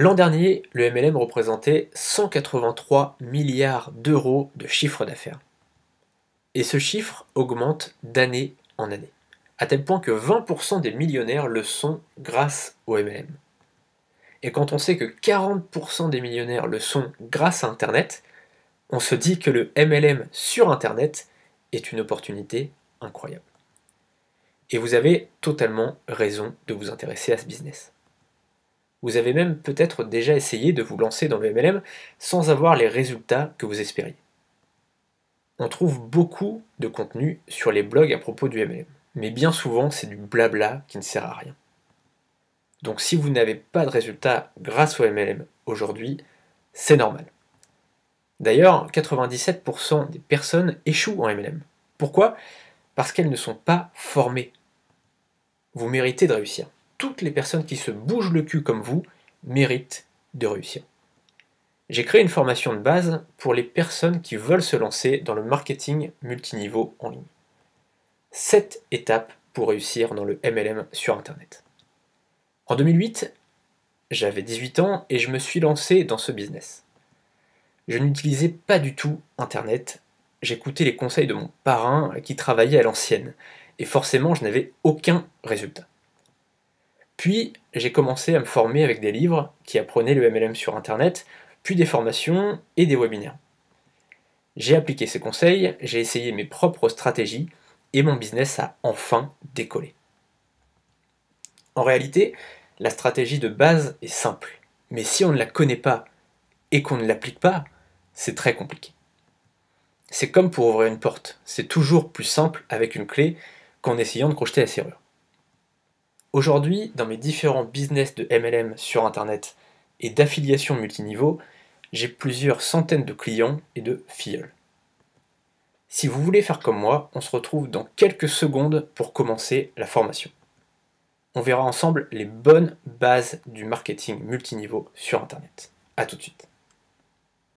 L'an dernier, le MLM représentait 183 milliards d'euros de chiffre d'affaires. Et ce chiffre augmente d'année en année, à tel point que 20% des millionnaires le sont grâce au MLM. Et quand on sait que 40% des millionnaires le sont grâce à Internet, on se dit que le MLM sur Internet est une opportunité incroyable. Et vous avez totalement raison de vous intéresser à ce business. Vous avez même peut-être déjà essayé de vous lancer dans le MLM sans avoir les résultats que vous espériez. On trouve beaucoup de contenu sur les blogs à propos du MLM, mais bien souvent c'est du blabla qui ne sert à rien. Donc si vous n'avez pas de résultats grâce au MLM aujourd'hui, c'est normal. D'ailleurs, 97% des personnes échouent en MLM. Pourquoi? Parce qu'elles ne sont pas formées. Vous méritez de réussir. Toutes les personnes qui se bougent le cul comme vous méritent de réussir. J'ai créé une formation de base pour les personnes qui veulent se lancer dans le marketing multiniveau en ligne. 7 étapes pour réussir dans le MLM sur Internet. En 2008, j'avais 18 ans et je me suis lancé dans ce business. Je n'utilisais pas du tout Internet, j'écoutais les conseils de mon parrain qui travaillait à l'ancienne, et forcément je n'avais aucun résultat. Puis j'ai commencé à me former avec des livres qui apprenaient le MLM sur Internet, puis des formations et des webinaires. J'ai appliqué ces conseils, j'ai essayé mes propres stratégies, et mon business a enfin décollé. En réalité, la stratégie de base est simple, mais si on ne la connaît pas et qu'on ne l'applique pas, c'est très compliqué. C'est comme pour ouvrir une porte, c'est toujours plus simple avec une clé qu'en essayant de crocheter la serrure. Aujourd'hui, dans mes différents business de MLM sur Internet et d'affiliation multiniveau, j'ai plusieurs centaines de clients et de filleuls. Si vous voulez faire comme moi, on se retrouve dans quelques secondes pour commencer la formation. On verra ensemble les bonnes bases du marketing multiniveau sur Internet. A tout de suite.